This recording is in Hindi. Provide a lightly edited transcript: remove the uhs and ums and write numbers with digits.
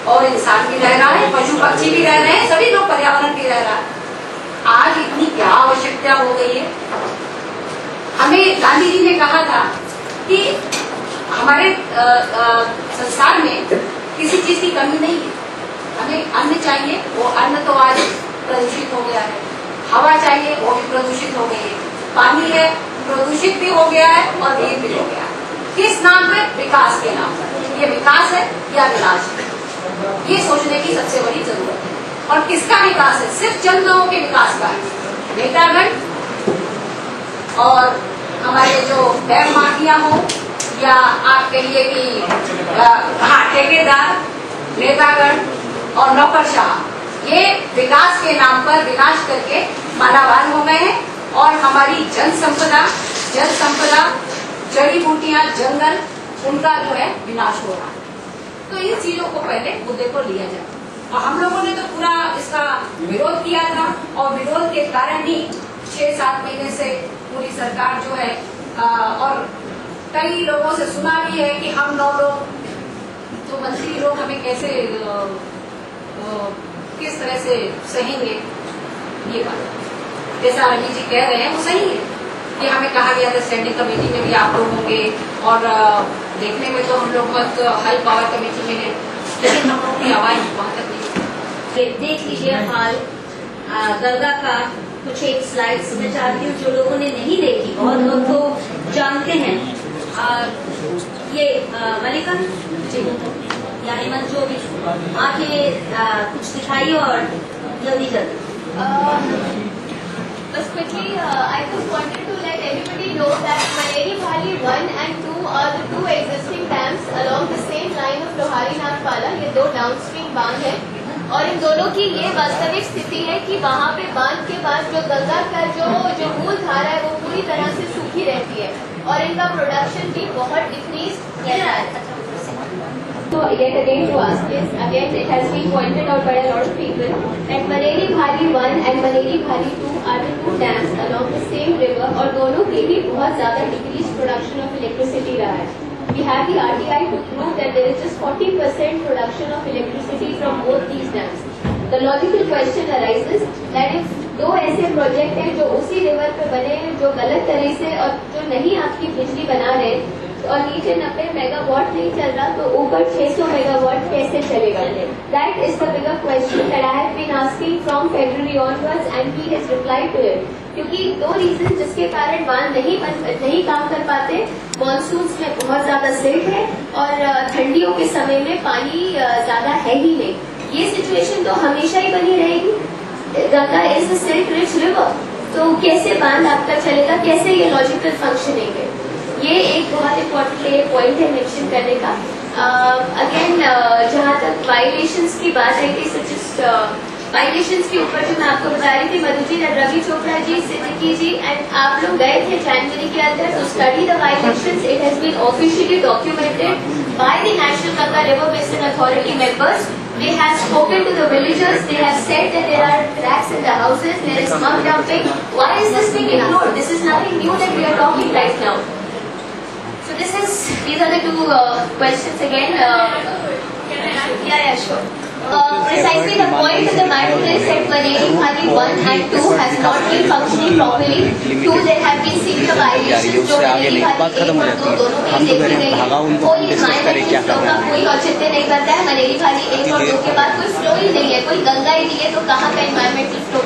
और इंसान भी रह रहा है, पशु पक्षी भी रह रहे हैं, सभी लोग पर्यावरण भी रह रहा है। आज इतनी क्या आवश्यकता हो गई है। हमें गांधी जी ने कहा था कि हमारे संसार में किसी चीज की कमी नहीं है, हमें अन्न चाहिए, वो अन्न तो आज प्रदूषित हो गया है। हवा चाहिए, वो भी प्रदूषित हो गई है। पानी है, प्रदूषित भी हो गया है और ये भी हो गया है। किस नाम पे? विकास के नाम पर। ये विकास है या विनाश है, ये सोचने की सबसे बड़ी जरूरत है। और किसका विकास है? सिर्फ चंद लोगों के विकास का है। नेतागण और हमारे जो बैंक माफिया हो, या आप कहिए कि ठेकेदार, नेतागण और नौकरशाह, ये विकास के नाम पर विनाश करके मालामाल हो गए हैं। और हमारी जल संपदा, जड़ी बूटियां, जंगल, उनका जो है विनाश हो रहा है। तो इन चीजों को पहले मुद्दे को लिया जाए। और हम लोगों ने तो पूरा इसका विरोध किया था, और विरोध के कारण ही 6-7 महीने से पूरी सरकार जो है और कई लोगों से सुना भी है कि हम 9 लोग, तो मंत्री लोग हमें कैसे किस तरह से सहेंगे ये बात। जैसा रवि जी कह रहे हैं वो सही है कि हमें कहा गया था स्टैंडिंग कमेटी में भी आप लोग होंगे, और देखने में तो हम लोग बहुत हाई पावर कमेटी में है, लेकिन हम लोग की आवाज वहां तक नहीं। देख लीजिए हाल गंगा का कुछ एक स्लाइड्स में चाहती हूँ, जो लोगों ने नहीं देखी, बहुत लोग तो जानते हैं। ये मलिका जी या हेमंत जो भी आके कुछ दिखाइए और जल्दी Just quickly, I just wanted to let everybody know that Maneri Bhali 1 and 2 are the 2 existing dams along the same line of Lohari Nagpala. ये 2 डाउनस्ट्रीम बांध है, और इन दोनों की ये वास्तविक स्थिति है कि वहाँ पे बांध के बाद जो गंगा का जो मूल धारा है वो पूरी तरह से सूखी रहती है, और इनका प्रोडक्शन भी बहुत डिक्रीज किया है। So yet again to ask this, again it has been pointed out by a lot of people that Maneri Bhali 1 and Maneri Bhali 2 are the 2 dams along the same river, और दोनों के भी बहुत ज्यादा decreased production of electricity रहा है। We have the RTI to prove that there is just 40% production of electricity from both these dams. The logical question arises that if 2 ऐसे प्रोजेक्ट हैं जो उसी रिवर पे बने हैं, जो गलत तरह से और जो नहीं आपकी बिजली बना रहे, और नीचे 90 मेगावाट नहीं चल रहा, तो ऊपर 600 मेगावाट कैसे चलेगा? That is the bigger question that I have been asking from February onwards, and he has replied to it. क्योंकि 2 रीजन जिसके कारण बांध नहीं काम कर पाते, मॉनसून में बहुत ज्यादा सिल्ट है और ठंडियों के समय में पानी ज्यादा है ही नहीं। ये सिचुएशन तो हमेशा ही बनी रहेगी। Ganga is a silt rich river, तो कैसे बांध आपका चलेगा, कैसे ये लॉजिकल फंक्शनिंग है? ये एक बहुत इम्पोर्टेंट पॉइंट है मेंशन करने का। अगेन जहाँ तक वायलेशंस की बात आई थी, सच वायलेशंस के ऊपर जो मैं आपको बता रही थी, मधु जी, रवि चोपड़ा जी, सिद्दीकी जी एंड आप लोग गए थे जनवरी के अंदर to study the violations. It has been officially documented by the national Ganga river basin authority members. They have spoken to the villagers. They have said that there are cracks in the houses. There is mud dumping. Why is this being ignored? This is nothing new that we are talking right now. So these are the 2 questions again. Yeah, sure. Precisely the point of the matter is that Maneri Bhali 1 and 2 has not been functioning properly. 2 there have been severe violations जो Maneri Bhali 1 और 2 दोनों में देखी गई है। कोई environmental flow का कोई औचित्य नहीं करता है। Maneri Bhali 1 और 2 के बाद कोई फ्लो ही नहीं है, कोई गंगा ही नहीं है, तो कहाँ का environmental flow